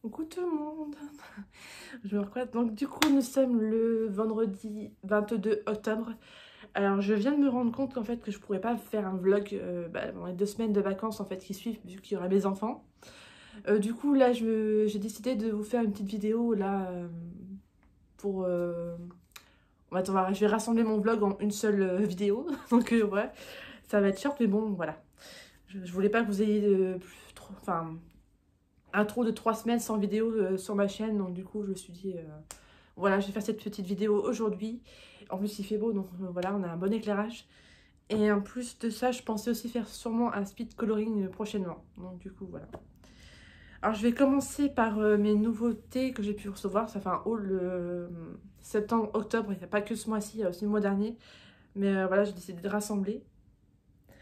Coucou tout le monde. Je me reconnais. Donc du coup nous sommes le vendredi 22 octobre. Alors je viens de me rendre compte qu'en fait que je pourrais pas faire un vlog dans les 2 semaines de vacances en fait qui suivent vu qu'il y aura mes enfants. Du coup là j'ai décidé de vous faire une petite vidéo là pour je vais rassembler mon vlog en une seule vidéo. Donc ouais, ça va être short mais bon voilà. Je voulais pas que vous ayez un trou de 3 semaines sans vidéo sur ma chaîne, donc du coup je me suis dit voilà, je vais faire cette petite vidéo aujourd'hui. En plus il fait beau, donc voilà, on a un bon éclairage. Et en plus de ça, je pensais aussi faire sûrement un speed coloring prochainement, donc du coup voilà. Alors je vais commencer par mes nouveautés que j'ai pu recevoir. Ça fait un haul septembre, octobre, il n'y a pas que ce mois-ci, il y a aussi le mois dernier. Mais voilà, j'ai décidé de rassembler.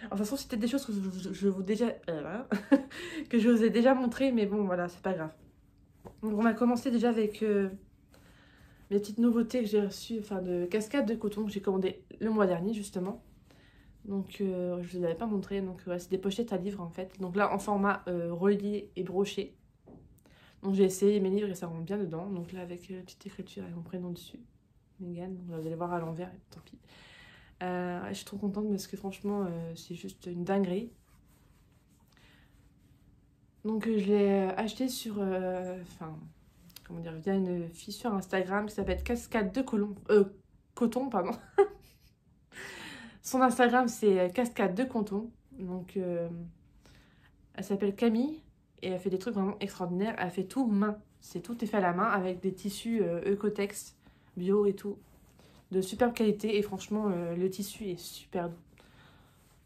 Alors, de toute façon, c'était des choses que je vous déjà voilà, que je vous ai déjà montré, mais bon voilà, c'est pas grave. Donc on va commencer déjà avec mes petites nouveautés que j'ai reçues, enfin de cascades de coton que j'ai commandé le mois dernier justement. Donc je vous avais pas montré, donc c'est des pochettes à livres en fait. Donc là en format relié et broché. Donc j'ai essayé mes livres et ça rentre bien dedans. Donc là avec petite écriture et mon prénom dessus. Megan, vous allez voir à l'envers, tant pis. Je suis trop contente parce que franchement c'est juste une dinguerie. Donc je l'ai acheté sur, comment dire, via une fille sur Instagram qui s'appelle Cascade de Coton, pardon. Son Instagram, c'est Cascade de Coton. Donc, elle s'appelle Camille et elle fait des trucs vraiment extraordinaires. Elle fait tout main. Tout est fait à la main avec des tissus Ecotex, bio et tout. De superbe qualité et franchement, le tissu est super doux.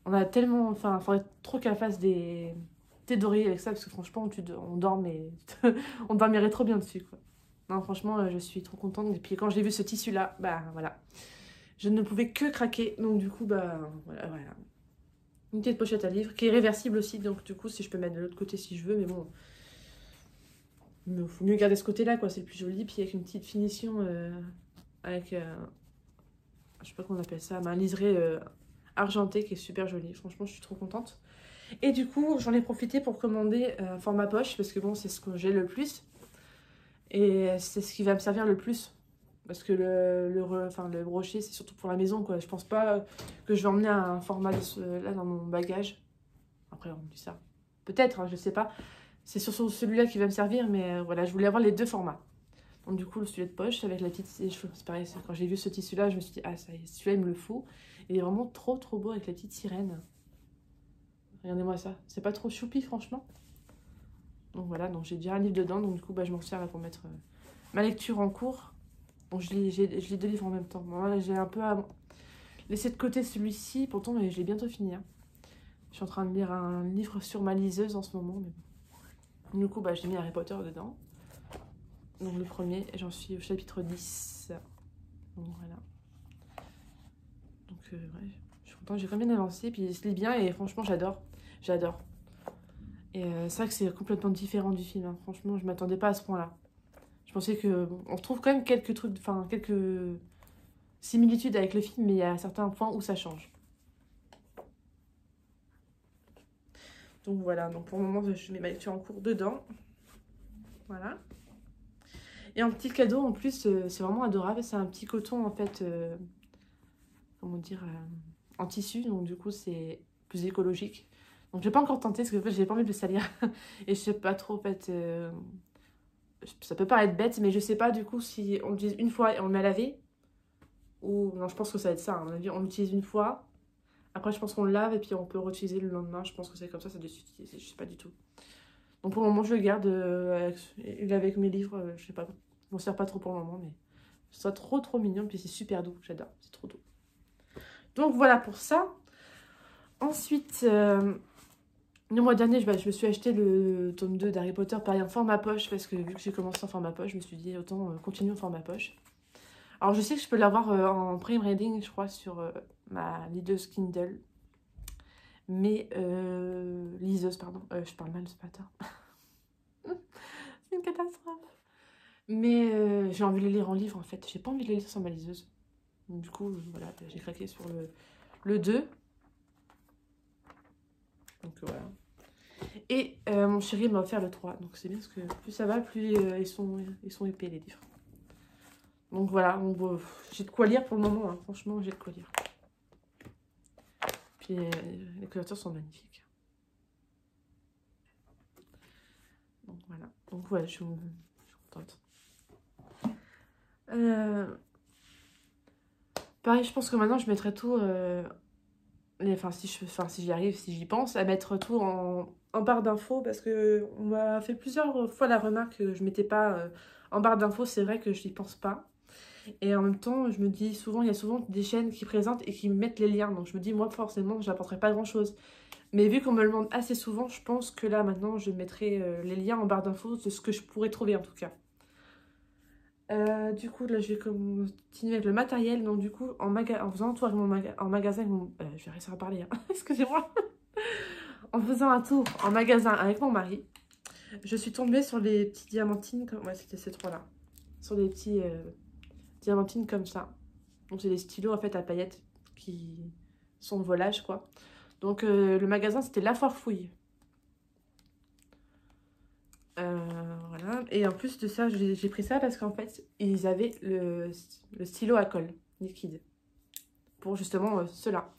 On a tellement. Enfin, il faudrait trop qu'elle fasse des thés dorés avec ça parce que franchement, on dort, mais on dormirait trop bien dessus, quoi. Non, franchement, je suis trop contente. Et puis quand j'ai vu ce tissu-là, bah voilà. Je ne pouvais que craquer. Donc du coup, bah voilà. Une petite pochette à livres qui est réversible aussi. Donc du coup, si je peux mettre de l'autre côté si je veux. Mais bon, il faut mieux garder ce côté-là, quoi. C'est le plus joli. Puis avec une petite finition avec, je sais pas comment on appelle ça, un liseré argenté qui est super joli. Franchement, je suis trop contente. Et du coup, j'en ai profité pour commander un format poche parce que bon, c'est ce que j'ai le plus. Et c'est ce qui va me servir le plus. Parce que le brochet, c'est surtout pour la maison, quoi. Je pense pas que je vais emmener un format là dans mon bagage. Après, on dit ça. Peut-être, hein, je sais pas. C'est surtout celui-là qui va me servir, mais voilà, je voulais avoir les deux formats. Donc du coup, le stylet de poche avec la petite... C'est pareil, quand j'ai vu ce tissu-là, je me suis dit, ah ça y est, celui-là, il me le faut. Il est vraiment trop trop beau avec la petite sirène. Regardez-moi ça. C'est pas trop choupi, franchement. Donc voilà, donc j'ai déjà un livre dedans, donc du coup, bah, je m'en sers là pour mettre ma lecture en cours. Donc je lis deux livres en même temps. Bon, là, j'ai un peu laissé de côté celui-ci, pourtant, mais je l'ai bientôt fini. Hein. Je suis en train de lire un livre sur ma liseuse en ce moment, mais bon. Du coup, bah, j'ai mis Harry Potter dedans. Donc le premier, j'en suis au chapitre 10. Donc voilà. Donc ouais, je suis contente, j'ai quand même bien avancé, puis il se lit bien et franchement, j'adore. J'adore. Et c'est vrai que c'est complètement différent du film. Hein. Franchement, je m'attendais pas à ce point-là. Je pensais que... Bon, on retrouve quand même quelques trucs, enfin, quelques similitudes avec le film, mais il y a certains points où ça change. Donc voilà, donc pour le moment, je mets ma lecture en cours dedans. Voilà. Et un petit cadeau, en plus, c'est vraiment adorable. C'est un petit coton, en fait, comment dire, en tissu. Donc du coup, c'est plus écologique. Donc je n'ai pas encore tenté, parce que en fait, j'ai pas envie de le salir. Et je sais pas trop, en fait... ça peut paraître bête, mais je sais pas, du coup, si on l'utilise une fois et on le met à laver. Ou... Non, je pense que ça va être ça. À mon avis, on l'utilise une fois. Après, je pense qu'on le lave et puis on peut réutiliser le lendemain. Je pense que c'est comme ça doit s'utiliser. Je sais pas du tout. Donc pour le moment, je le garde avec mes livres. Je sais pas. Je m'en sers pas trop pour le moment, mais c'est trop trop mignon. Puis c'est super doux. J'adore. C'est trop doux. Donc voilà pour ça. Ensuite, le mois dernier, je me suis acheté le tome 2 d'Harry Potter, pareil en format poche. Parce que vu que j'ai commencé en format poche, je me suis dit autant continuer en format poche. Alors je sais que je peux l'avoir en prime reading, je crois, sur ma liseuse Kindle. Mais liseuse, pardon. Je parle mal ce matin. C'est une catastrophe. Mais j'ai envie de les lire en livre en fait. J'ai pas envie de les lire sur ma liseuse. Donc, du coup, voilà, j'ai craqué sur le 2. Donc voilà. Et mon chéri m'a offert le 3. Donc c'est bien parce que plus ça va, plus ils sont épais les livres. Donc voilà, bon, j'ai de quoi lire pour le moment. Hein. Franchement, j'ai de quoi lire. Puis les couvertures sont magnifiques. Donc voilà. Donc ouais, je suis contente. Pareil, je pense que maintenant je mettrai tout... Enfin, si j'y arrive, si j'y pense, à mettre tout en barre d'infos. Parce que on m'a fait plusieurs fois la remarque que je mettais pas en barre d'infos. C'est vrai que je n'y pense pas. Et en même temps, je me dis souvent, il y a souvent des chaînes qui présentent et qui mettent les liens. Donc je me dis, moi, forcément, je n'apporterai pas grand-chose. Mais vu qu'on me le demande assez souvent, je pense que là, maintenant, je mettrai les liens en barre d'infos de ce que je pourrais trouver, en tout cas. Du coup, là, je vais continuer avec le matériel. Donc du coup, en faisant un tour avec en magasin... je vais réussir à parler, hein. Excusez-moi. En faisant un tour en magasin avec mon mari, je suis tombée sur les petits diamantines. Ouais, c'était ces trois-là. Sur les petits... diamantines comme ça. Donc c'est des stylos en fait à paillettes qui sont de volage quoi. Donc le magasin c'était La Foire Fouille. Voilà. Et en plus de ça j'ai pris ça parce qu'en fait ils avaient le stylo à colle liquide. Pour justement cela.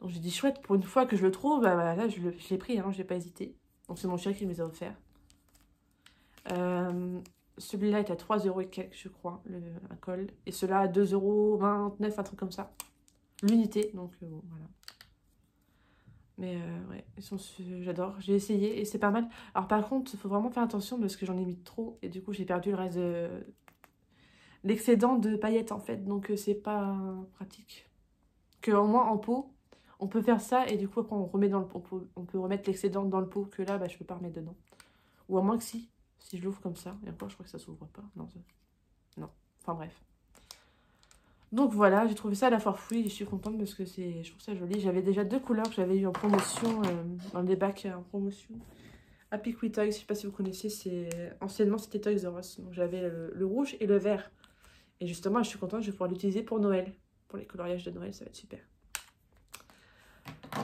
Donc j'ai dit chouette, pour une fois que je le trouve, bah, là je l'ai pris, hein, j'ai pas hésité. Donc c'est mon chéri qui me les a offerts. Celui-là est à 3 € et quelques, je crois, un col. Et celui-là à 2,29 €, un truc comme ça. L'unité, donc bon, voilà. Mais ouais, j'adore. J'ai essayé et c'est pas mal. Alors par contre, il faut vraiment faire attention parce que j'en ai mis trop. Et du coup, j'ai perdu le reste de l'excédent de paillettes en fait. Donc c'est pas pratique. Que au moins en pot, on peut faire ça. Et du coup, après, on remet dans on peut remettre l'excédent dans le pot. Que là, bah, je peux pas remettre dedans. Ou à moins que si je l'ouvre comme ça. Et encore, je crois que ça s'ouvre pas. Non, non. Enfin bref. Donc voilà, j'ai trouvé ça à La Foire Fouille et je suis contente parce que je trouve ça joli. J'avais déjà 2 couleurs que j'avais eu en promotion, dans les bacs en promotion. Happy Quick Toys, je sais pas si vous connaissez, anciennement c'était Toys R Us. Donc j'avais le rouge et le vert. Et justement, je suis contente, je vais pouvoir l'utiliser pour Noël. Pour les coloriages de Noël, ça va être super.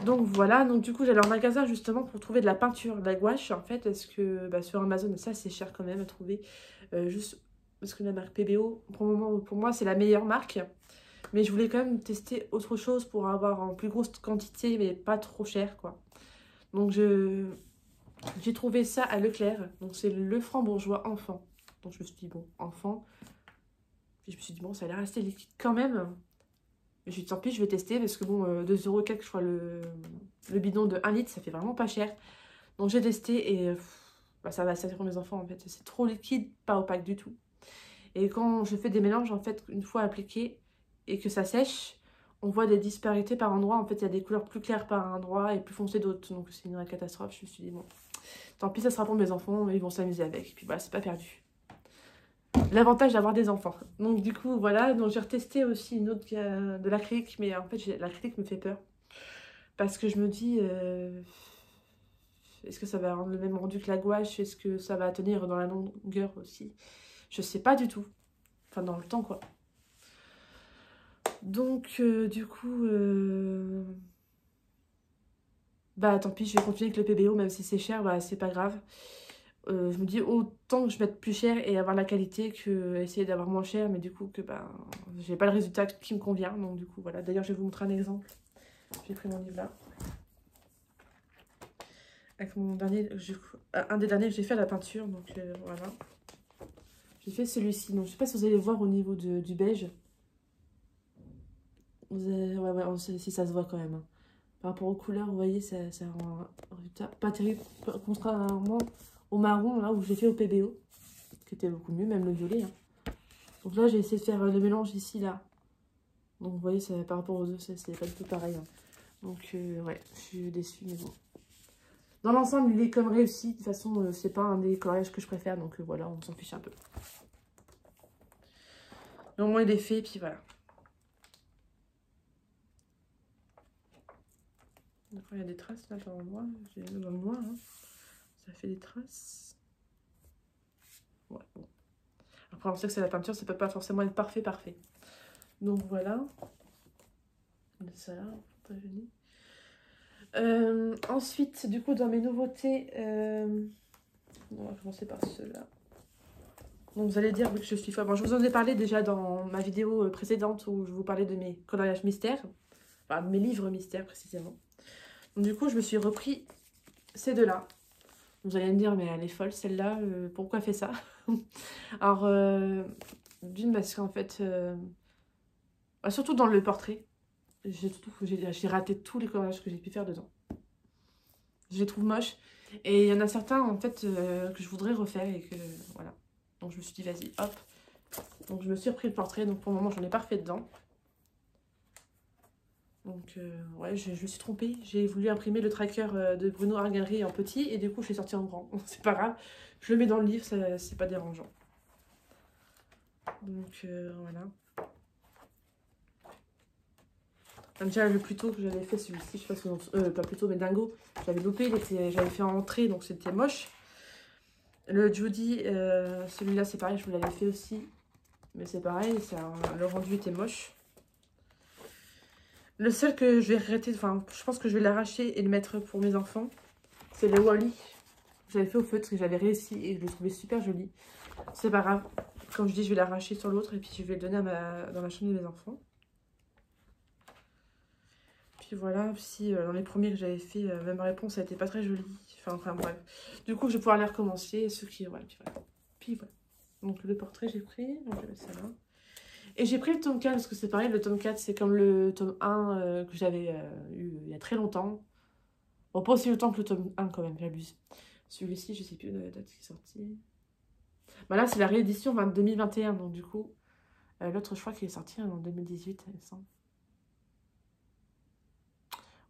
Donc voilà, donc du coup j'allais en magasin justement pour trouver de la peinture, de la gouache en fait. Parce que bah, sur Amazon, ça c'est cher quand même à trouver. Juste parce que la marque PBO, pour moi c'est la meilleure marque. Mais je voulais quand même tester autre chose pour avoir en plus grosse quantité, mais pas trop cher, quoi. Donc, j'ai trouvé ça à Leclerc. Donc, c'est le Franc-Bourgeois enfant. Donc, je me suis dit, bon, enfant. Puis, je me suis dit, bon, ça a l'air assez liquide quand même. Je me suis dit, tant pis, je vais tester. Parce que, bon, 2 € quelques, je crois, le bidon de 1 litre, ça fait vraiment pas cher. Donc, j'ai testé et bah, ça va servir pour mes enfants, en fait. C'est trop liquide, pas opaque du tout. Et quand je fais des mélanges, en fait, une fois appliqué et que ça sèche, on voit des disparités par endroit. En fait, il y a des couleurs plus claires par un endroit et plus foncées d'autres. Donc, c'est une vraie catastrophe. Je me suis dit, bon, tant pis, ça sera pour mes enfants. Ils vont s'amuser avec. Et puis, voilà, c'est pas perdu. L'avantage d'avoir des enfants. Donc, du coup, voilà. Donc, j'ai retesté aussi une autre de l'acrylique. Mais en fait, l'acrylique me fait peur. Parce que je me dis, est-ce que ça va rendre le même rendu que la gouache? Est-ce que ça va tenir dans la longueur aussi? Je sais pas du tout. Enfin, dans le temps, quoi. Donc, du coup, bah tant pis, je vais continuer avec le PBO, même si c'est cher, bah c'est pas grave. Je me dis autant que je mette plus cher et avoir la qualité que essayer d'avoir moins cher, mais du coup que bah j'ai pas le résultat qui me convient. Donc du coup voilà, d'ailleurs je vais vous montrer un exemple. J'ai pris mon livre là. Avec mon dernier, un des derniers que j'ai fait à la peinture, donc voilà. J'ai fait celui-ci, donc je sais pas si vous allez voir au niveau du beige. Ouais, si ça se voit quand même. Hein. Par rapport aux couleurs, vous voyez, ça rend un résultat pas terrible. Contrairement au marron, là, où j'ai fait au PBO, qui était beaucoup mieux, même le violet. Hein. Donc là, j'ai essayé de faire le mélange ici, là. Donc vous voyez, par rapport aux deux, c'est pas du tout pareil. Hein. Donc, ouais, je suis déçue, mais bon. Dans l'ensemble, il est comme réussi. De toute façon, c'est pas un des colorages que je préfère, donc voilà, on s'en fiche un peu. Mais au moins, il est fait, puis voilà. Donc, il y a des traces là dans le noir. Dans le noir, hein. Ça fait des traces. Ouais, bon. Après, on sait que c'est la peinture, ça peut pas forcément être parfait. Donc voilà. Ça là, pas joli. Ensuite, du coup, dans mes nouveautés, on va commencer par ceux-là. Donc vous allez dire que je suis folle. Bon, je vous en ai parlé déjà dans ma vidéo précédente où je vous parlais de mes coloriages mystères. Enfin, de mes livres mystères précisément. Donc du coup, je me suis repris ces deux-là. Vous allez me dire, mais elle est folle celle-là, pourquoi elle fait ça? Alors, d'une, parce qu'en fait, surtout dans le portrait, j'ai raté tous les coloriages que j'ai pu faire dedans. Je les trouve moches. Et il y en a certains, en fait, que je voudrais refaire et que, voilà. Donc je me suis dit, vas-y, hop. Donc je me suis repris le portrait, donc pour le moment, j'en ai pas refait dedans. Donc, ouais, je me suis trompée. J'ai voulu imprimer le tracker de Bruno Art Gallery en petit et du coup, je l'ai sorti en grand. C'est pas grave. Je le mets dans le livre, c'est pas dérangeant. Donc, voilà. Déjà, le plus tôt que j'avais fait, celui-ci, je sais pas si pas plus tôt, mais Dingo, j'avais loupé, j'avais fait en entrée, donc c'était moche. Le Judy, celui-là, c'est pareil, je vous l'avais fait aussi. Mais c'est pareil, le rendu était moche. Le seul que je vais regretter, enfin, je pense que je vais l'arracher et le mettre pour mes enfants, c'est le Wally. J'avais fait au feutre et j'avais réussi et je le trouvais super joli. C'est pas grave. Comme je dis, je vais l'arracher sur l'autre et puis je vais le donner dans la chambre de mes enfants. Puis voilà, aussi dans les premiers que j'avais fait, même réponse, ça a été pas très joli. Enfin bref. Du coup, je vais pouvoir les recommencer. Ceux qui. Ouais, puis voilà. Puis voilà. Donc le portrait, j'ai pris. Donc je vais mettre ça là. Et j'ai pris le tome 4 parce que c'est pareil, le tome 4, c'est comme le tome 1 que j'avais eu il y a très longtemps. Bon, pas aussi longtemps que le tome 1 quand même, j'abuse. Celui-ci, je sais plus la date qui est sortie. Bah là, c'est la réédition 2021, donc du coup, l'autre, je crois qu'il est sorti en 2018, il me semble.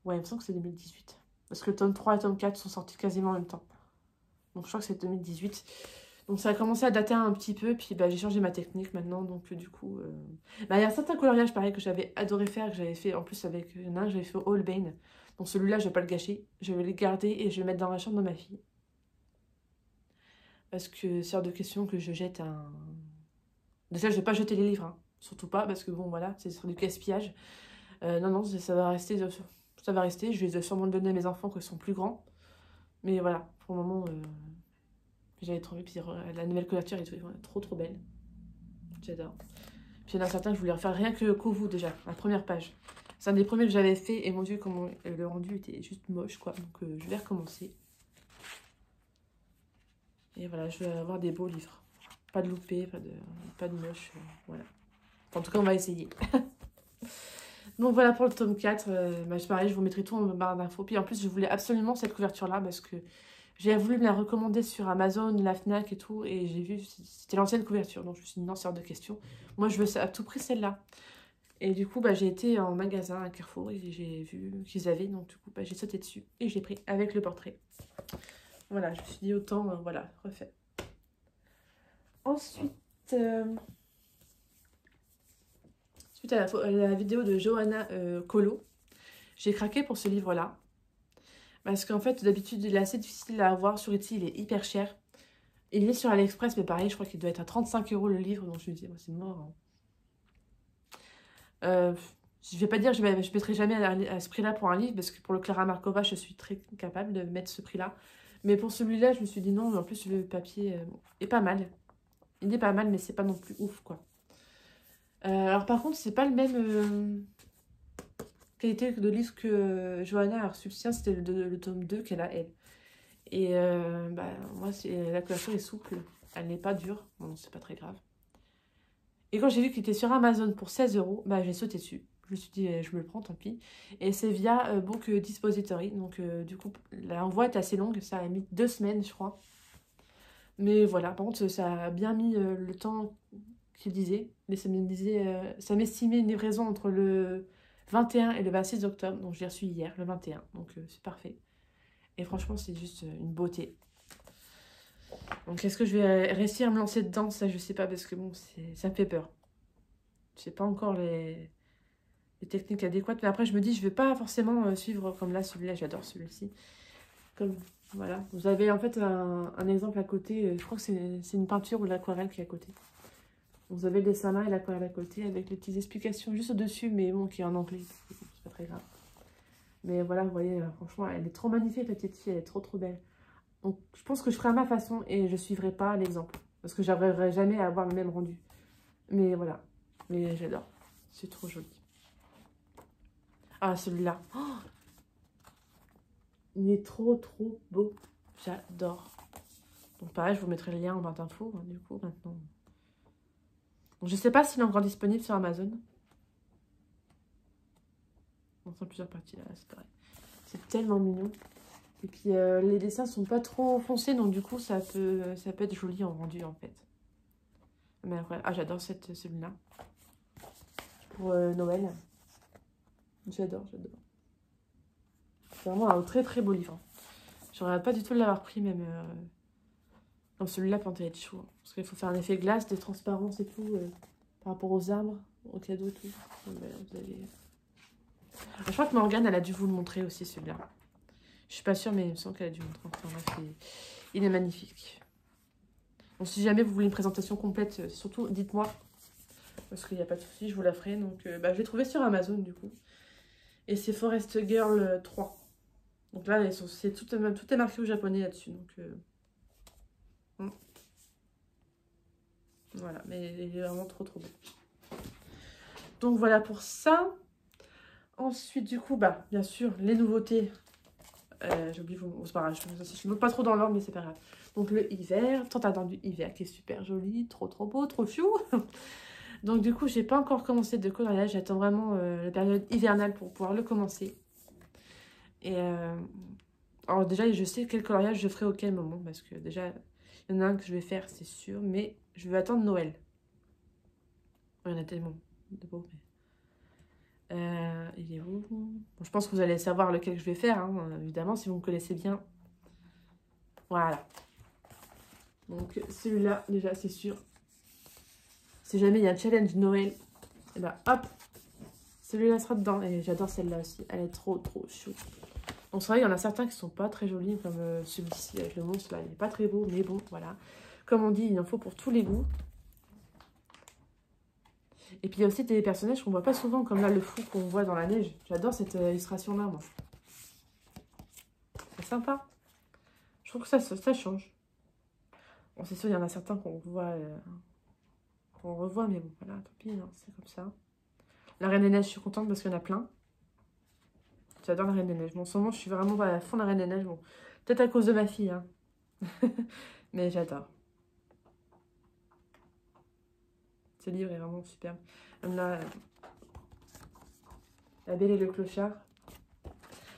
Ouais, il me semble que c'est 2018. Parce que le tome 3 et le tome 4 sont sortis quasiment en même temps. Donc je crois que c'est 2018. Donc ça a commencé à dater un petit peu, puis bah, j'ai changé ma technique maintenant, donc du coup... Bah, il y a certains coloriages pareil que j'avais adoré faire, que j'avais fait en plus avec un que j'avais fait au Holbein. Donc celui-là, je vais pas le gâcher, je vais le garder et je vais le mettre dans la chambre de ma fille. Parce que c'est hors de question que je jette un... Déjà, je vais pas jeter les livres, hein. Surtout pas, parce que bon, voilà, c'est sur du gaspillage. Non, non, ça va rester, je vais sûrement le donner à mes enfants qui sont plus grands. Mais voilà, pour le moment... J'avais trop envie, puis la nouvelle couverture est trop belle. J'adore. Puis il y en a certains que je voulais refaire rien que Kovu déjà, la première page. C'est un des premiers que j'avais fait et mon dieu, comment le rendu était juste moche quoi. Donc je vais recommencer. Et voilà, je vais avoir des beaux livres. Pas de loupé, pas de moche. Voilà. Enfin, en tout cas, on va essayer. Donc voilà pour le tome 4. Bah, pareil, je vous mettrai tout en barre d'infos. Puis en plus, je voulais absolument cette couverture là parce que j'ai voulu me la recommander sur Amazon, la Fnac et tout, et j'ai vu, c'était l'ancienne couverture, donc je me suis dit non, c'est hors de question. Moi, je veux à tout prix celle-là. Et du coup, bah, j'ai été en magasin à Carrefour et j'ai vu qu'ils avaient, donc du coup, bah, j'ai sauté dessus et j'ai pris avec le portrait. Voilà, je me suis dit autant, voilà, refait. Ensuite, suite à la vidéo de Johanna Colo, j'ai craqué pour ce livre-là. Parce qu'en fait, d'habitude, il est assez difficile à avoir sur Etsy, il est hyper cher. Il est sur AliExpress, mais pareil, je crois qu'il doit être à 35 € le livre, donc je me dis, oh, c'est mort. Je vais pas dire, je mettrai jamais à ce prix-là pour un livre, parce que pour le Clara Markova, je suis très capable de mettre ce prix-là. Mais pour celui-là, je me suis dit non, mais en plus, le papier est pas mal. Il est pas mal, mais c'est pas non plus ouf, quoi. Alors par contre, c'est pas le même qualité de livre que Johanna a reçu le sien, c'était le tome 2 qu'elle a, elle. Et bah, moi, la couverture est souple, elle n'est pas dure, bon, c'est pas très grave. Et quand j'ai vu qu'il était sur Amazon pour 16 €, bah, j'ai sauté dessus. Je me suis dit, je me le prends, tant pis. Et c'est via Book Depository, donc du coup, l'envoi est assez longue, ça a mis 2 semaines, je crois. Mais voilà, par contre, ça a bien mis le temps qu'il disait. Mais ça m'estimait une livraison entre le 21 et le 26 octobre, donc je l'ai reçu hier, le 21, donc c'est parfait. Et franchement, c'est juste une beauté. Donc, est-ce que je vais réussir à me lancer dedans? Ça, je sais pas, parce que bon, ça me fait peur. Je sais pas encore les techniques adéquates. Mais après, je me dis, je vais pas forcément suivre comme là, celui-là. J'adore celui-ci. Comme, voilà. Vous avez en fait un exemple à côté. Je crois que c'est une peinture ou de l'aquarelle qui est à côté. Vous avez le dessin là et l'aquarelle à côté avec les petites explications juste au-dessus, mais bon, qui est en anglais. C'est pas très grave. Mais voilà, vous voyez, franchement, elle est trop magnifique, la petite fille, elle est trop trop belle. Donc, je pense que je ferai à ma façon et je suivrai pas l'exemple. Parce que j'arriverai jamais à avoir le même rendu. Mais voilà. Mais j'adore. C'est trop joli. Ah, celui-là. Oh, il est trop trop beau. J'adore. Donc pareil, je vous mettrai le lien en barre d'infos, hein, du coup, maintenant. Donc, je sais pas s'il est encore disponible sur Amazon. On sent plusieurs parties là, c'est pareil. C'est tellement mignon. Et puis les dessins sont pas trop foncés, donc du coup ça peut être joli en rendu en fait. Mais après, ah j'adore celui-là. Pour Noël. J'adore. C'est vraiment un très très beau livre. J'aurais pas du tout de l'avoir pris même. Comme celui-là quand il est chaud. Parce qu'il faut faire un effet glace, des transparences et tout. Par rapport aux arbres, aux cadeaux et tout. Donc, voilà, vous avez... Je crois que Morgane, elle a dû vous le montrer aussi celui-là. Je suis pas sûre, mais il me semble qu'elle a dû vous montrer. Enfin, bref, il est magnifique. Donc si jamais vous voulez une présentation complète, surtout dites-moi. Parce qu'il n'y a pas de souci, je vous la ferai. Donc je l'ai trouvé sur Amazon du coup. Et c'est Forest Girl 3. Donc là, c'est tout est marqué au japonais là-dessus. Donc voilà, mais il est vraiment trop trop beau. Donc voilà pour ça. Ensuite, du coup, bien sûr, les nouveautés. J'ai oublié, c'est pas grave, je ne veux pas trop dans l'ordre, mais c'est pas grave. Donc le hiver, tant attendu hiver qui est super joli, trop trop beau, trop fiou. Donc du coup, j'ai pas encore commencé de coloriage, j'attends vraiment la période hivernale pour pouvoir le commencer. Et alors déjà, je sais quel coloriage je ferai au quel moment, parce que déjà, il y en a un que je vais faire, c'est sûr, mais je vais attendre Noël. Il y en a tellement de beaux, mais... il est où? Bon, je pense que vous allez savoir lequel je vais faire, hein, évidemment, si vous me connaissez bien. Voilà. Donc, celui-là, déjà, c'est sûr. Si jamais il y a un challenge Noël, et hop, celui-là sera dedans. Et j'adore celle-là aussi. Elle est trop, trop chou. Donc, c'est vrai, il y en a certains qui sont pas très jolis, comme celui-ci avec le monstre, là. Il n'est pas très beau, mais bon, voilà. Comme on dit, il en faut pour tous les goûts. Et puis, il y a aussi des personnages qu'on voit pas souvent, comme là, le fou qu'on voit dans la neige. J'adore cette illustration-là, moi. C'est sympa. Je trouve que ça change. Bon, c'est sûr, il y en a certains qu'on voit, qu'on revoit, mais bon, voilà, tant pis, hein, c'est comme ça. La Reine des Neiges, je suis contente parce qu'il y en a plein. J'adore la Reine des Neiges. Bon, en ce moment, je suis vraiment à fond la Reine des Neiges. Bon, peut-être à cause de ma fille, hein. Mais j'adore. Ce livre est vraiment superbe. Comme là, La Belle et le Clochard.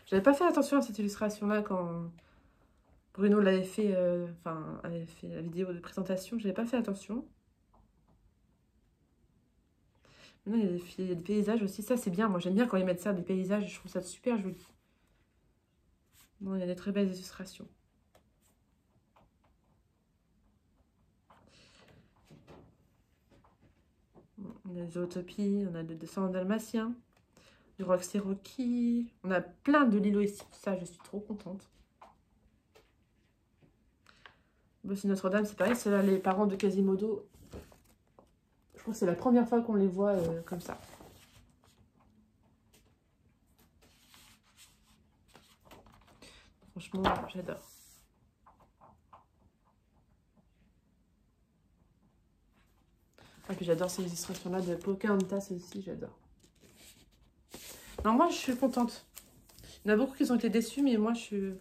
J'avais pas fait attention à cette illustration-là quand Bruno l'avait fait, avait fait la vidéo de présentation. J'avais pas fait attention. Non, il y a des paysages aussi. Ça, c'est bien. Moi, j'aime bien quand ils mettent ça, des paysages. Je trouve ça super joli. Bon, il y a des très belles illustrations. Bon, on a des Autopies, on a des Descendants dalmatiens, du Roxy Rocky. On a plein de Lilo et Stitch. Ça, je suis trop contente. Bossy Notre-Dame, c'est pareil. C'est là les parents de Quasimodo. Je crois que c'est la première fois qu'on les voit comme ça. Franchement, j'adore. Et puis j'adore ces illustrations-là de Pocahontas aussi, j'adore. Non, moi, je suis contente. Il y en a beaucoup qui ont été déçus, mais moi, j'ai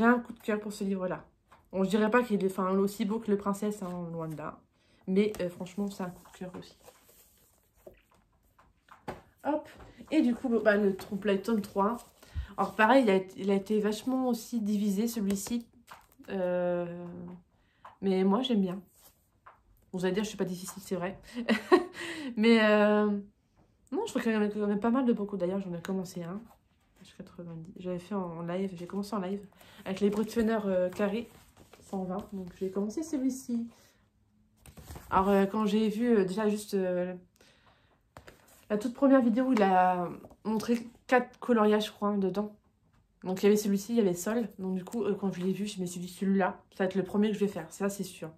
un coup de cœur pour ce livre-là. Bon, je dirais pas qu'il est aussi beau que Le Princesse, hein, loin de là. Mais franchement, c'est un coup de cœur aussi. Hop. Et du coup, le trompe-l'œil tome 3. Alors pareil, il a été vachement aussi divisé, celui-ci. Mais moi, j'aime bien. Vous allez dire, je suis pas difficile, c'est vrai. Mais non, je crois qu'il y en a quand même pas mal de beaucoup. D'ailleurs, j'en ai commencé un. Page 90. J'avais fait en live, j'ai commencé en live. Avec les Brutfener carrés, 120. Donc j'ai commencé celui-ci. Alors quand j'ai vu déjà juste la toute première vidéo où il a montré 4 coloriages, je crois, dedans. Donc il y avait celui-ci, il y avait Sol. Donc du coup, quand je l'ai vu, je me suis dit celui-là, ça va être le premier que je vais faire. Ça, c'est sûr.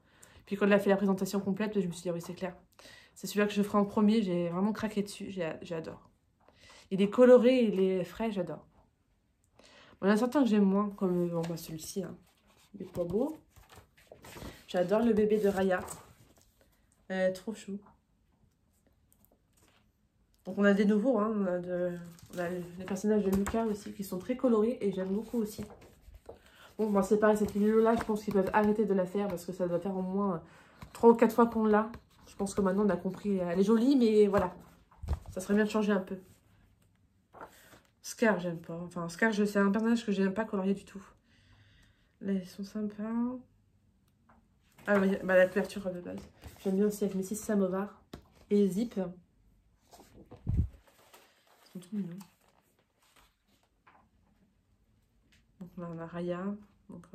Puis quand il a fait la présentation complète, je me suis dit, oui, c'est clair. C'est celui-là que je ferai en premier. J'ai vraiment craqué dessus. J'adore. Il est coloré, il est frais, j'adore. Il y en a certains que j'aime moins, comme bon, bah, celui-ci. Hein. Il est pas beau. J'adore le bébé de Raya. Trop chou. Donc on a des nouveaux, hein. On a les personnages de Lucas aussi qui sont très colorés et j'aime beaucoup aussi. Bon, moi c'est pareil, cette vidéo-là, je pense qu'ils peuvent arrêter de la faire parce que ça doit faire au moins 3 ou 4 fois qu'on l'a. Je pense que maintenant on a compris. Elle est jolie, mais voilà. Ça serait bien de changer un peu. Scar, j'aime pas. Enfin, Scar, c'est un personnage que j'aime pas colorier du tout. Là, ils sont sympas. Ah oui, bah, la couverture de base. J'aime bien aussi avec Mrs. Samovar et Zip. Ils sont trop mignons. Donc là, on a Raya. Donc,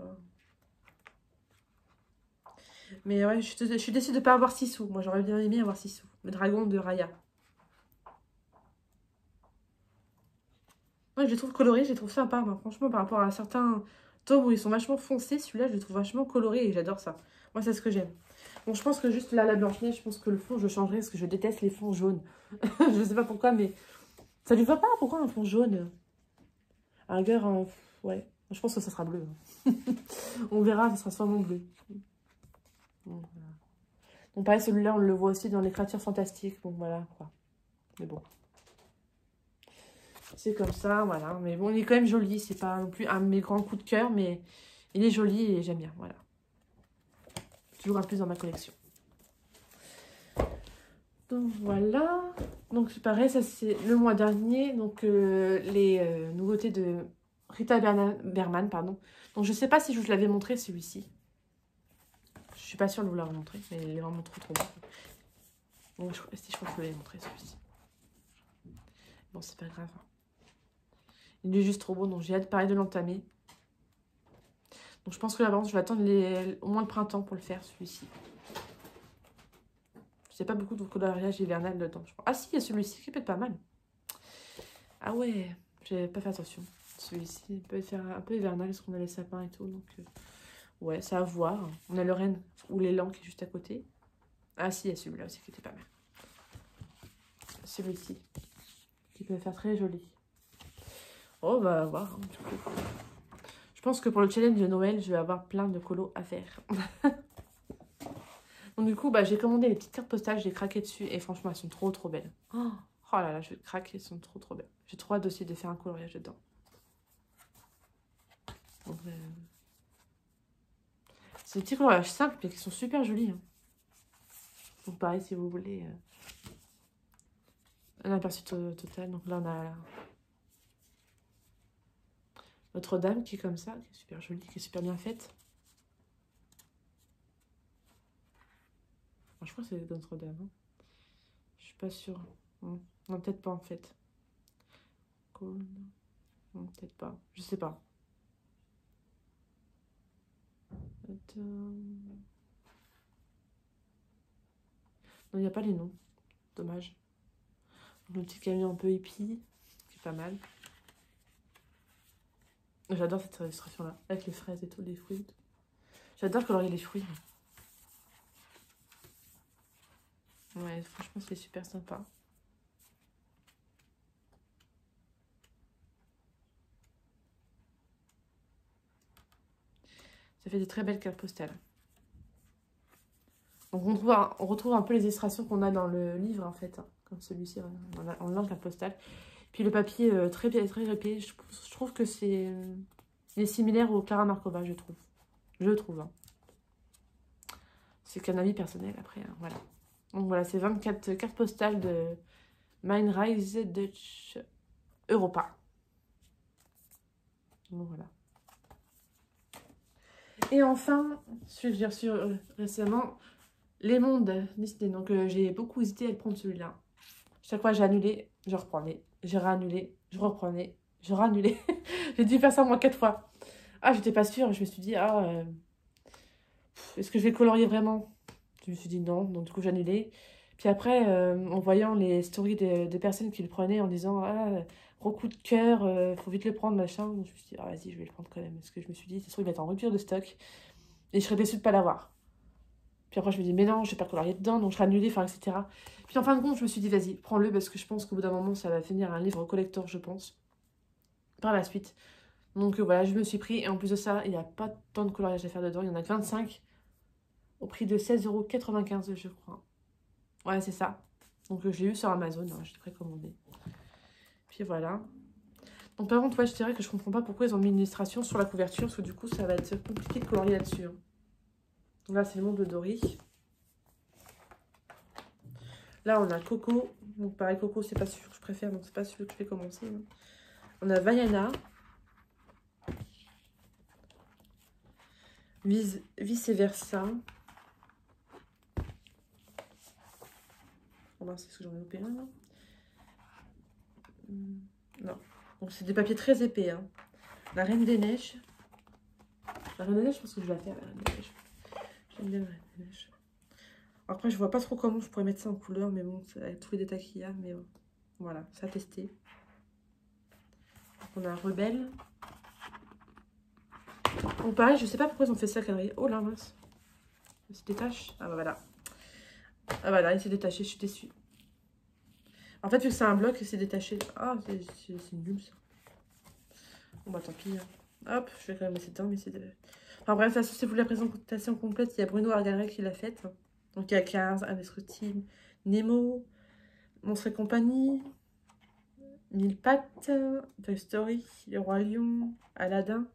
mais ouais, je suis déçue de ne pas avoir Sissou. Moi, j'aurais bien aimé avoir Sissou. Le dragon de Raya. Ouais, je les trouve colorés, je les trouve sympas. Moi, franchement, par rapport à certains tomes où ils sont vachement foncés, celui-là, je le trouve vachement coloré et j'adore ça. Moi, c'est ce que j'aime. Bon, je pense que juste là, la Blanche-Neige, je pense que le fond, je changerai parce que je déteste les fonds jaunes. Je sais pas pourquoi, mais ça lui va pas. Pourquoi un fond jaune? À la rigueur, ouais. Je pense que ça sera bleu. On verra, ça sera sûrement bleu. Donc, voilà. Donc pareil, celui-là, on le voit aussi dans les créatures fantastiques. Donc voilà, quoi. Mais bon. C'est comme ça, voilà. Mais bon, il est quand même joli. C'est pas non plus un de mes grands coups de cœur, mais il est joli et j'aime bien, voilà. Toujours un plus dans ma collection. Donc voilà. Donc c'est pareil, ça c'est le mois dernier. Donc les nouveautés de Rita Berman, pardon. Donc je sais pas si je vous l'avais montré celui-ci. Je suis pas sûre de vous l'avoir montré, mais il est vraiment trop beau. Donc je crois que je vous l'avais montré celui-ci. Bon, c'est pas grave. Il est juste trop beau, donc j'ai hâte pareil de l'entamer. Donc je pense que là-bas, je vais attendre au moins le printemps pour le faire, celui-ci. Je sais pas beaucoup de coloriage hivernal dedans. Ah si, il y a celui-ci qui peut être pas mal. Ah ouais, j'ai pas fait attention. Celui-ci peut être un peu hivernal parce qu'on a les sapins et tout. Donc ouais, c'est à voir. On a le renne ou l'élan qui est juste à côté. Ah si, il y a celui-là aussi qui était pas mal. Celui-ci qui peut faire très joli. Oh, bah, voir, hein, du coup. Je pense que pour le challenge de Noël, je vais avoir plein de colos à faire. Donc, du coup, bah, j'ai commandé les petites cartes postales, j'ai craqué dessus. Et franchement, elles sont trop belles. Oh là là, je vais craquer, elles sont trop belles. J'ai trop hâte aussi de faire un coloriage dedans. Donc, c'est des petits coloriages simples, mais qui sont super jolis. Hein. Donc, pareil, si vous voulez... un aperçu total. Donc là, on a... Notre-Dame qui est comme ça, qui est super jolie, qui est super bien faite. Enfin, je crois que c'est Notre-Dame. Hein. Je suis pas sûre. Non, peut-être pas en fait. Cool. Non, peut-être pas. Je sais pas. Non, il n'y a pas les noms. Dommage. Le petit camion un peu hippie, qui est pas mal. J'adore cette illustration-là, avec les fraises et tout, les fruits. J'adore colorier les fruits. Ouais, franchement, c'est super sympa. Ça fait des très belles cartes postales. Donc on retrouve un peu les illustrations qu'on a dans le livre, en fait. Hein, comme celui-ci, on lance la postale. Puis le papier très épais, je trouve que c'est... il est similaire au Clara Markova, je trouve. Je trouve. Hein. C'est qu'un avis personnel, après, hein, voilà. Donc voilà, c'est 24 cartes postales de Mindrise Dutch Europa. Donc voilà. Et enfin, celui que j'ai reçu récemment, Les Mondes Disney. Donc j'ai beaucoup hésité à le prendre celui-là. Chaque fois j'ai annulé, je reprenais. J'ai réannulé, je reprenais, je réannulais. J'ai dû faire ça au moins 4 fois. Ah, j'étais pas sûre. Je me suis dit, est-ce que je vais colorier vraiment? Je me suis dit non, donc du coup j'ai annulé. Puis après, en voyant les stories des personnes qui le prenaient en disant, gros coup de cœur, faut vite le prendre, machin. Donc, je me suis dit, vas-y, je vais le prendre quand même. Parce que je me suis dit, c'est sûr, il va être en rupture de stock. Et je serais déçue de ne pas l'avoir. Puis après, je me dis, mais non, je vais pas colorier dedans, donc je serai annulée, enfin, etc. Puis en fin de compte, je me suis dit, vas-y, prends-le, parce que je pense qu'au bout d'un moment, ça va finir un livre collector, je pense, par la suite. Donc voilà, je me suis pris, et en plus de ça, il n'y a pas tant de coloriage à faire dedans, il y en a que 25, au prix de 16,95 €, je crois. Ouais, c'est ça. Donc je l'ai eu sur Amazon, hein, je l'ai précommandé. Puis voilà. Donc par contre, ouais, je dirais que je comprends pas pourquoi ils ont mis une illustration sur la couverture, parce que du coup, ça va être compliqué de colorier là-dessus. Hein. Donc là, c'est le monde de Dory. Là, on a Coco. Donc pareil, Coco, c'est pas celui que je préfère, donc c'est pas celui que je vais commencer. Hein. On a Vaiana. Vice versa. On va voir si c'est ce que j'en ai loupé un, là. Non. Donc c'est des papiers très épais. Hein. La Reine des Neiges. La Reine des Neiges, je pense que je vais la faire, la Reine des Neiges. J'aime bien la Reine des Neiges. Après, je vois pas trop comment je pourrais mettre ça en couleur, mais bon, c'est avec tous les détails qu'il y a. Mais voilà, ça a testé. Donc on a Rebelle. Donc pareil, je sais pas pourquoi ils ont fait ça, quadrillé. Oh là, mince. Il se détache. Ah bah voilà. Ah bah là, il s'est détaché, je suis déçue. En fait, vu que c'est un bloc, il s'est détaché. Ah, c'est nul ça. Bon bah tant pis. Hein. Hop, je vais quand même laisser dedans, mais c'est... Enfin bref, ça, si vous voulez la présentation complète, il y a Bruno Argarel qui l'a faite. Donc il y a 15, Indestructible, Nemo, Monstres et compagnie, Mille pattes, Toy Story, Le Roi Lion, Aladdin,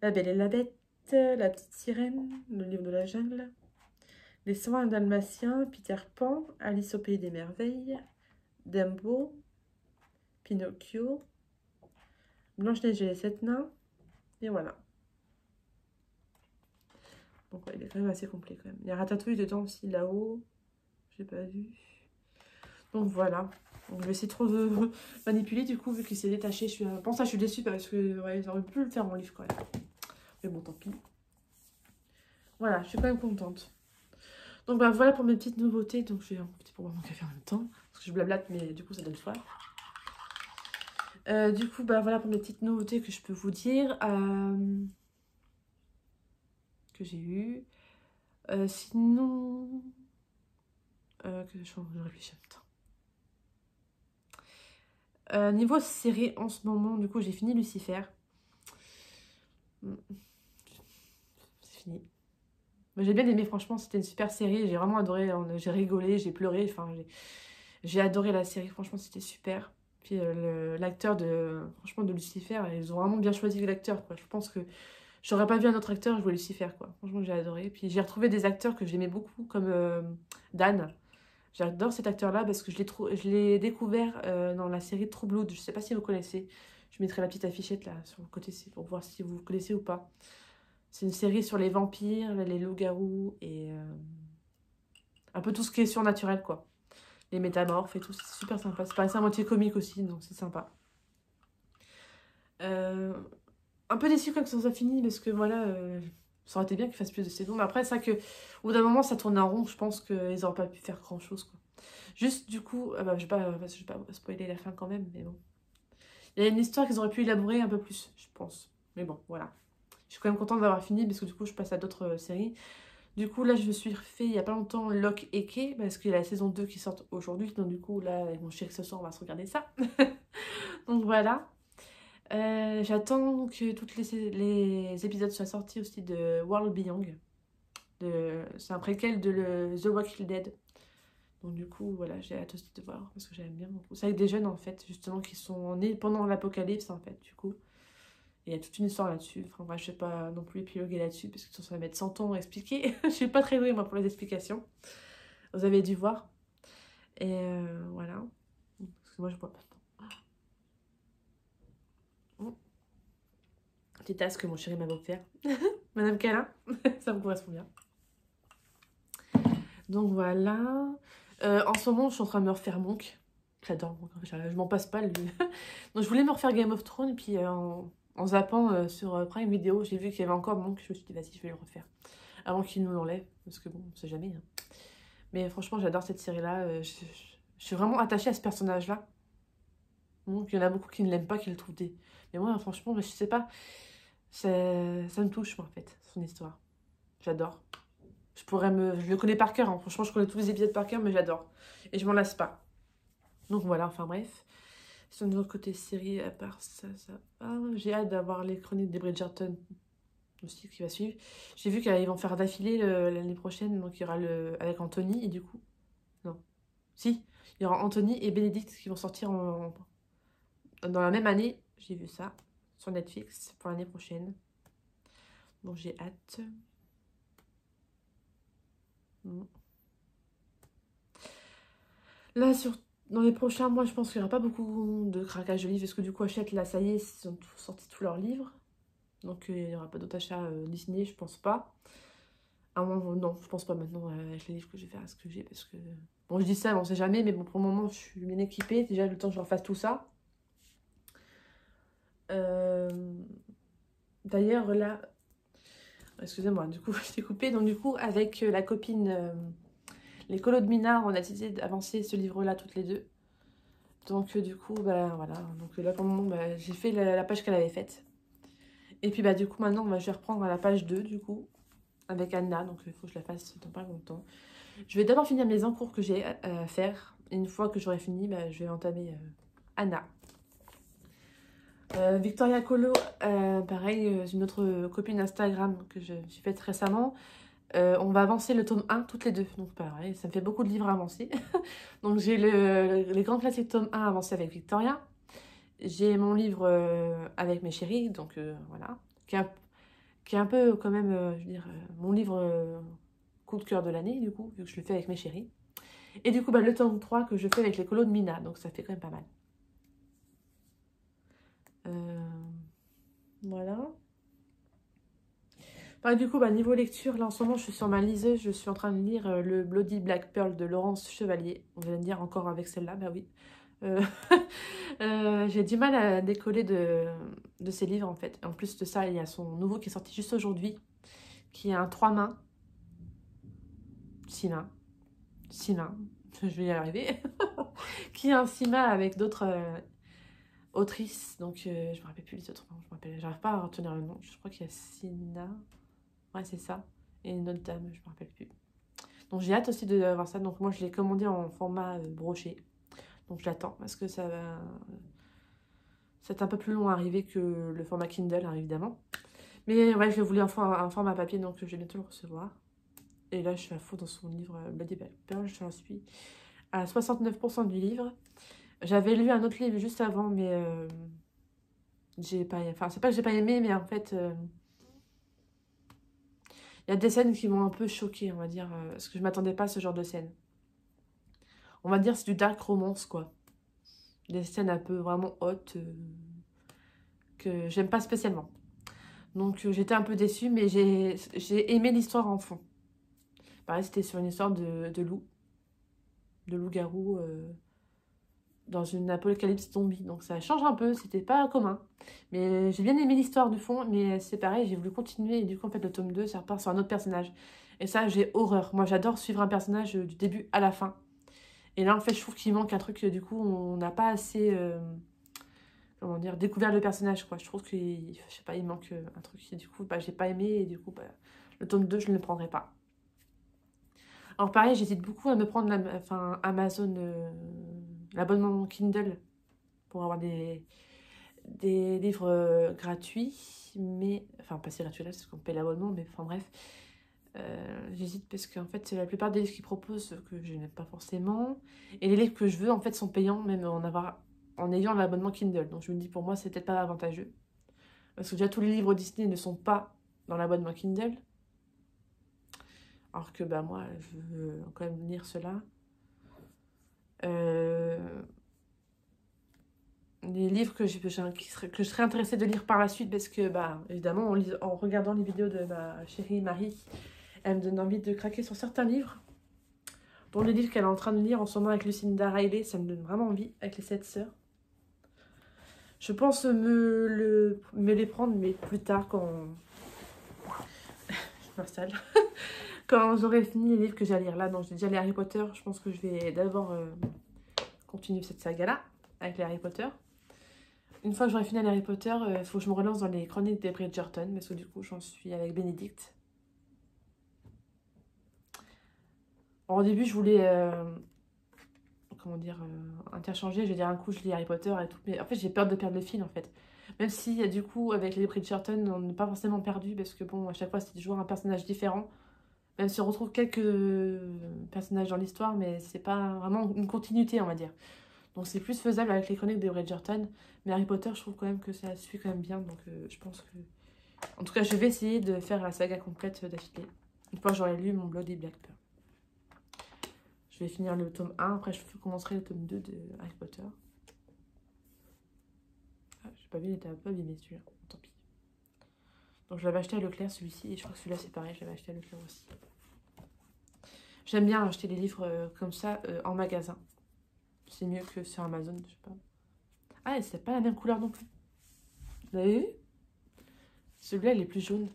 La Belle et la Bête, La Petite Sirène, Le Livre de la Jungle, Les 101 Dalmatiens, Peter Pan, Alice au Pays des Merveilles, Dumbo, Pinocchio, Blanche-Neige et les 7 nains, et voilà. Donc ouais, il est quand même assez complet quand même. Il y a Ratatouille dedans aussi là-haut, j'ai pas vu. Donc voilà. Donc je vais essayer trop de manipuler du coup vu qu'il s'est détaché. Pour ça je suis déçue parce que ouais, ils auraient pu le faire en livre quand même. Mais bon tant pis. Voilà, je suis quand même contente. Donc bah voilà pour mes petites nouveautés. Donc je vais en profiter pour boire mon café en même temps. Parce que je blablate mais du coup ça donne soif. Du coup bah voilà pour mes petites nouveautés que je peux vous dire. Que j'ai eu. Sinon... que je réfléchis en même temps. Niveau série en ce moment, du coup, j'ai fini Lucifer. C'est fini. J'ai bien aimé, franchement, c'était une super série. J'ai vraiment adoré, j'ai rigolé, j'ai pleuré. Enfin, j'ai adoré la série, franchement, c'était super. Puis l'acteur franchement, de Lucifer, ils ont vraiment bien choisi l'acteur, quoi. Je pense que j'aurais pas vu un autre acteur jouer Lucifer, quoi. Franchement, j'ai adoré. Puis j'ai retrouvé des acteurs que j'aimais beaucoup, comme Dan. J'adore cet acteur-là parce que je l'ai découvert dans la série True Blood. Je sais pas si vous connaissez. Je mettrai la petite affichette là sur le côté pour voir si vous connaissez ou pas. C'est une série sur les vampires, les loups-garous et un peu tout ce qui est surnaturel quoi. Les métamorphes et tout, c'est super sympa. C'est pareil, c'est à moitié comique aussi, donc c'est sympa. Un peu déçu quand ça a fini parce que voilà, ça aurait été bien qu'ils fassent plus de saisons. Mais après, c'est ça que au bout d'un moment, ça tourne en rond. Je pense qu'ils n'auraient pas pu faire grand chose quoi. Juste du coup, je vais pas spoiler la fin quand même, mais bon. Il y a une histoire qu'ils auraient pu élaborer un peu plus, je pense. Mais bon, voilà. Je suis quand même contente d'avoir fini parce que du coup, je passe à d'autres séries. Du coup, là, je me suis refait il y a pas longtemps Lock et Key parce qu'il y a la saison 2 qui sort aujourd'hui. Donc du coup, là, avec mon chéri ce soir, on va se regarder ça. Donc voilà. J'attends que tous les épisodes soient sortis aussi de World Beyond. C'est un préquel de The Walking Dead. Donc du coup, voilà, j'ai hâte aussi de voir, parce que j'aime bien beaucoup. C'est avec des jeunes, en fait, justement, qui sont nés pendant l'apocalypse, en fait, du coup. Et il y a toute une histoire là-dessus. Enfin, bref, je vais pas non plus épiloguer là-dessus, parce que ça va mettre 100 ans à expliquer. Je suis pas très douée, moi, pour les explications. Vous avez dû voir. Et voilà. Parce que moi, je bois pas de temps. Bon. Petite tasse que mon chéri m'a offert. Madame Câlin, ça me correspond bien. Donc voilà. En ce moment, je suis en train de me refaire Monk. J'adore Monk. Je m'en passe pas. Lui. Donc je voulais me refaire Game of Thrones. Et puis en zappant sur Prime Video, j'ai vu qu'il y avait encore Monk. Je me suis dit, vas-y, je vais le refaire. Avant qu'il nous l'enlève. Parce que bon, on sait jamais. Hein. Mais franchement, j'adore cette série-là. Je suis vraiment attachée à ce personnage-là. Donc il y en a beaucoup qui ne l'aiment pas, qui le trouvent des... Mais moi, franchement, je sais pas. Ça me touche, moi, en fait, son histoire. J'adore. Je le connais par cœur, hein. Franchement, je connais tous les épisodes par cœur, mais j'adore. Et je m'en lasse pas. Donc voilà, enfin bref. Sur notre côté série, à part ça, j'ai hâte d'avoir les chroniques des Bridgerton aussi qui va suivre. J'ai vu qu'ils vont faire d'affilée l'année prochaine, donc il y aura avec Anthony, et du coup... Non. Si, il y aura Anthony et Bénédicte qui vont sortir dans la même année. J'ai vu ça sur Netflix pour l'année prochaine. Donc j'ai hâte. Là, dans les prochains mois, je pense qu'il n'y aura pas beaucoup de craquage de livres. Parce que du coup, Hachette, là, ça y est, ils ont sorti tous leurs livres. Donc il n'y aura pas d'autres achats Disney, je pense pas. Non, je pense pas maintenant avec les livres que je vais faire, ce que j'ai. Parce que... Bon, je dis ça, mais on sait jamais. Mais bon, pour le moment, je suis bien équipée. Déjà, le temps que je refasse tout ça. D'ailleurs, là... Excusez-moi, du coup, je t'ai coupé. Donc du coup, avec la copine... Les colos de Minard, on a décidé d'avancer ce livre-là toutes les deux. Donc du coup, bah voilà. Donc là pour le moment, bah, j'ai fait la page qu'elle avait faite. Et puis bah du coup maintenant, bah, je vais reprendre à la page 2 du coup, avec Anna. Donc il faut que je la fasse dans pas longtemps. Je vais d'abord finir mes encours que j'ai à faire. Et une fois que j'aurai fini, bah, je vais entamer Anna. Victoria Colo, pareil, une autre copine Instagram que je me suis faite récemment. On va avancer le tome 1 toutes les deux. Donc pareil, ça me fait beaucoup de livres à avancer. Donc j'ai les grands classiques tome 1 avancé avec Victoria. J'ai mon livre avec mes chéris, donc voilà. Qui est un peu quand même, je veux dire, mon livre coup de cœur de l'année, du coup, vu que je le fais avec mes chéris. Et du coup, bah, le tome 3 que je fais avec les colos de Mina, donc ça fait quand même pas mal. Voilà. Bah, du coup, bah, niveau lecture, là en ce moment, je suis sur ma liseuse, je suis en train de lire le Bloody Black Pearl de Laurence Chevalier. On va me dire encore avec celle-là, bah oui. J'ai du mal à décoller de ces livres en fait. En plus de ça, il y a son nouveau qui est sorti juste aujourd'hui, qui est un 3 mains. 6 mains. 6 mains. Je vais y arriver. Qui est un 6 mains avec d'autres autrices. Donc je me rappelle plus les autres noms. J'arrive pas à retenir le nom. Je crois qu'il y a Sina. Ouais, c'est ça. Et une autre dame, je me rappelle plus. Donc j'ai hâte aussi de voir ça. Donc moi je l'ai commandé en format broché. Donc je l'attends parce que ça va... C'est un peu plus long à arriver que le format Kindle, hein, évidemment. Mais ouais, je voulais un format papier, donc je vais bientôt le recevoir. Et là, je suis à fond dans son livre Bloody Black Pearl. J'en suis à 69% du livre. J'avais lu un autre livre juste avant, mais j'ai pas... Enfin, c'est pas que j'ai pas aimé, mais en fait... Il y a des scènes qui m'ont un peu choquée, on va dire. Parce que je m'attendais pas à ce genre de scène. On va dire c'est du dark romance, quoi. Des scènes un peu vraiment hautes que j'aime pas spécialement. Donc j'étais un peu déçue, mais j'ai aimé l'histoire en fond. Pareil, c'était sur une histoire de loup-garou dans une apocalypse zombie. Donc ça change un peu, c'était pas commun. Mais j'ai bien aimé l'histoire du fond, mais c'est pareil, j'ai voulu continuer. Et du coup, en fait, le tome 2, ça repart sur un autre personnage. Et ça, j'ai horreur. Moi, j'adore suivre un personnage du début à la fin. Et là, en fait, je trouve qu'il manque un truc. Du coup, on n'a pas assez... comment dire, découvert le personnage, quoi. Je trouve qu'il, je sais pas, il manque un truc. Et du coup, bah, j'ai pas aimé. Et du coup, bah, le tome 2, je ne le prendrai pas. Alors pareil, j'hésite beaucoup à me prendre Amazon, l'abonnement Kindle pour avoir des livres gratuits, mais, enfin pas si gratuits là, parce qu'on paye l'abonnement, mais enfin bref. J'hésite parce qu'en fait, c'est la plupart des livres qu'ils proposent que je n'aime pas forcément. Et les livres que je veux, en fait, sont payants, même en ayant l'abonnement Kindle. Donc je me dis, pour moi, c'est peut-être pas avantageux. Parce que déjà, tous les livres Disney ne sont pas dans l'abonnement Kindle. Alors que bah, moi, je veux quand même lire cela. Les livres que je serais intéressée de lire par la suite, parce que, bah, évidemment, en regardant les vidéos de ma chérie Marie, elle me donne envie de craquer sur certains livres. Dont le livre qu'elle est en train de lire en ce moment avec Lucinda Riley, ça me donne vraiment envie, avec les 7 sœurs. Je pense me les prendre, mais plus tard, quand... je m'installe. Quand j'aurai fini les livres que j'ai à lire là. Donc j'ai déjà les Harry Potter. Je pense que je vais d'abord continuer cette saga-là, avec les Harry Potter. Une fois que j'aurai fini les Harry Potter, il faut que je me relance dans les chroniques des Bridgerton, parce que du coup, j'en suis avec Bénédicte. Alors, au début, je voulais, comment dire, interchanger. Je veux dire, un coup, je lis Harry Potter et tout. Mais en fait, j'ai peur de perdre le fil, en fait. Même si, du coup, avec les Bridgerton, on n'est pas forcément perdu. Parce que, bon, à chaque fois, c'est toujours un personnage différent. Même si on retrouve quelques personnages dans l'histoire, mais c'est pas vraiment une continuité, on va dire. Donc c'est plus faisable avec les chroniques des Bridgerton. Mais Harry Potter, je trouve quand même que ça suit quand même bien. Donc je pense que... En tout cas, je vais essayer de faire la saga complète d'affilée. Une fois que j'aurai lu mon Bloody Blackbird. Je vais finir le tome 1. Après, je commencerai le tome 2 de Harry Potter. Ah, j'ai pas vu, il était un peu abîmé celui-là. Tant pis. Donc je l'avais acheté à Leclerc celui-ci. Et je crois que celui-là c'est pareil, je l'avais acheté à Leclerc aussi. J'aime bien acheter les livres comme ça en magasin. C'est mieux que sur Amazon, je sais pas. Ah, et c'est pas la même couleur non plus. Vous avez vu? Celui-là, il est plus jaune.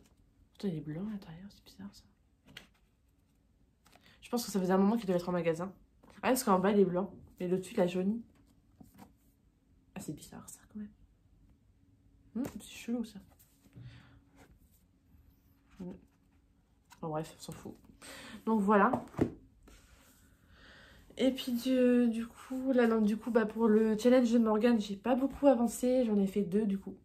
Putain, il est blanc à l'intérieur, c'est bizarre ça. Je pense que ça faisait un moment qu'il devait être en magasin. Ah, parce qu'en bas, il est blanc. Mais le dessus, il a jauni. Ah, c'est bizarre ça quand même. C'est chelou ça. Bon, bref, on s'en fout. Donc voilà. Et puis du coup, là, non, du coup, bah, pour le challenge de Morgane, j'ai pas beaucoup avancé. J'en ai fait 2 du coup.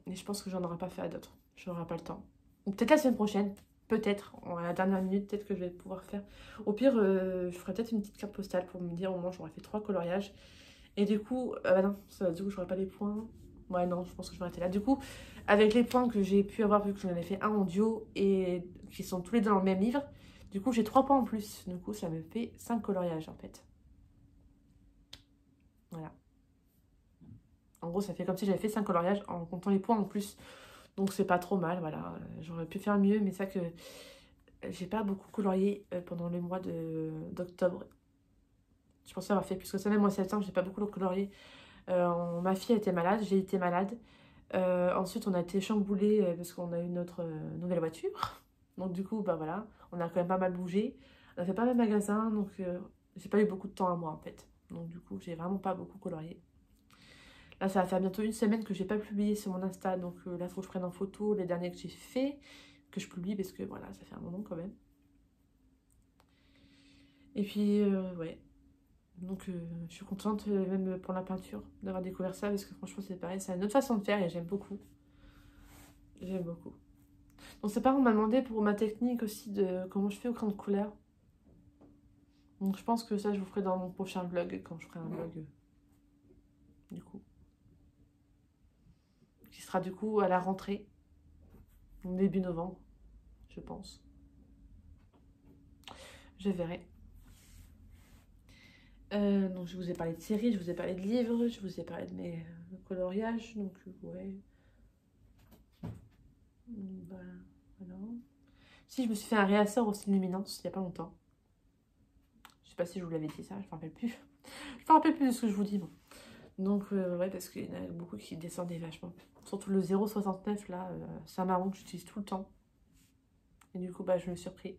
Et je pense que j'en aurai pas fait à d'autres. J'aurai pas le temps. Ou peut-être la semaine prochaine. Peut-être. À la dernière minute, peut-être que je vais pouvoir faire. Au pire, je ferai peut-être une petite carte postale pour me dire au moins j'aurai fait 3 coloriages. Et du coup, bah non, ça, du coup, j'aurai pas les points. Ouais, non, je pense que je vais arrêter là. Du coup, avec les points que j'ai pu avoir, vu que j'en avais fait un en duo et qui sont tous les deux dans le même livre, du coup, j'ai 3 points en plus. Du coup, ça me fait 5 coloriages en fait. Voilà. En gros, ça fait comme si j'avais fait 5 coloriages en comptant les points en plus. Donc, c'est pas trop mal, voilà. J'aurais pu faire mieux, mais ça que j'ai pas beaucoup colorié pendant le mois d'octobre. Je pensais avoir fait plus que ça, même en septembre, j'ai pas beaucoup colorié. Ma fille a été malade, j'ai été malade. Ensuite, on a été chamboulés parce qu'on a eu notre nouvelle voiture. Donc, du coup, bah voilà, on a quand même pas mal bougé. On a fait pas mal de magasins, donc j'ai pas eu beaucoup de temps à moi en fait. Donc, du coup, j'ai vraiment pas beaucoup colorié. Là, ça va faire bientôt une semaine que j'ai pas publié sur mon Insta. Donc là, il faut que je prenne en photo les derniers que j'ai fait, que je publie parce que voilà, ça fait un moment quand même. Et puis, ouais. Donc, je suis contente, même pour la peinture, d'avoir découvert ça parce que franchement, c'est pareil, c'est une autre façon de faire et j'aime beaucoup. J'aime beaucoup. Donc, ses parents m'ont demandé pour ma technique aussi de comment je fais au crayon de couleur. Donc, je pense que ça, je vous ferai dans mon prochain vlog quand je ferai un vlog. Du coup. Qui sera du coup à la rentrée. Donc, début novembre, je pense. Je verrai. Donc, je vous ai parlé de séries, je vous ai parlé de livres, je vous ai parlé de mes coloriages. Donc, ouais. Voilà. Si, je me suis fait un réassort aussi de luminance il n'y a pas longtemps. Je sais pas si je vous l'avais dit ça, je me rappelle plus. Je me rappelle plus de ce que je vous dis, bon. Donc, ouais, parce qu'il y en a beaucoup qui descendaient vachement. Surtout le 0,69 là, c'est un marron que j'utilise tout le temps. Et du coup, bah, je me suis repris.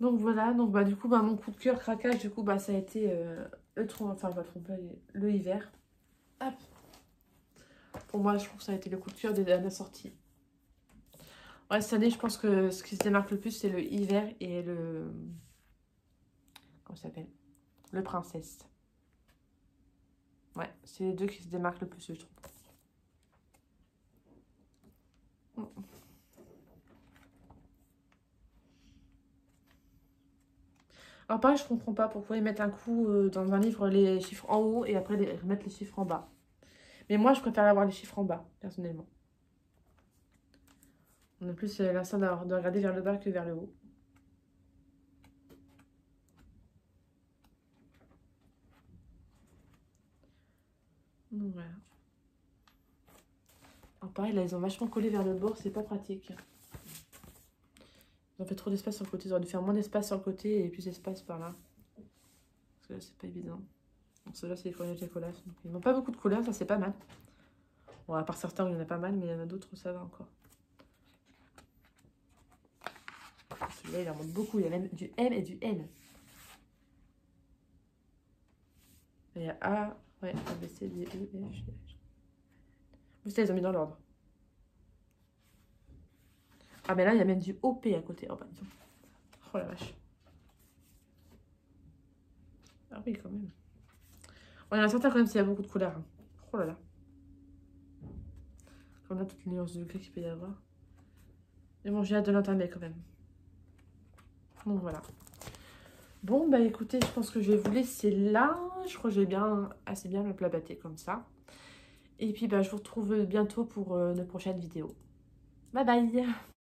Donc voilà, donc bah du coup, bah, mon coup de cœur craquage, du coup, bah ça a été le hiver. Hop. Pour moi, je trouve que ça a été le coup de cœur de la sortie. Ouais, cette année, je pense que ce qui se démarque le plus, c'est le hiver et le... Comment ça s'appelle? Le princesse. Ouais, c'est les deux qui se démarquent le plus, je trouve. Alors pareil, je comprends pas pourquoi ils mettent un coup dans un livre les chiffres en haut et après remettre les chiffres en bas. Mais moi, je préfère avoir les chiffres en bas, personnellement. On a plus l'instinct de regarder vers le bas que vers le haut. Donc voilà. Alors pareil, là, ils ont vachement collé vers le bord, c'est pas pratique. Ils ont fait trop d'espace sur le côté. Ils auraient dû faire moins d'espace sur le côté et plus d'espace par là. Parce que là, c'est pas évident. Donc ceux-là, c'est les courriers de colas. Ils n'ont pas beaucoup de couleurs, ça c'est pas mal. Bon, à part certains où il y en a pas mal, mais il y en a d'autres où ça va encore. Celui-là, il en montre beaucoup. Il y a même du M et du N. Il y a A, ouais, A, B, C, D, E, F, G, H. Vous savez, ils ont mis dans l'ordre. Ah mais là, il y a même du OP à côté. Oh bah disons. Oh la vache. Ah oui, quand même. On a certains quand même s'il y a beaucoup de couleurs. Hein. Oh là là. On a toutes les nuances de gris qu'il peut y avoir. Mais bon, j'ai hâte de l'entamer quand même. Donc voilà. Bon, bah écoutez, je pense que je vais vous laisser là. Je crois que j'ai bien, assez bien le plabater comme ça. Et puis, bah, je vous retrouve bientôt pour de prochaines vidéos. Bye bye!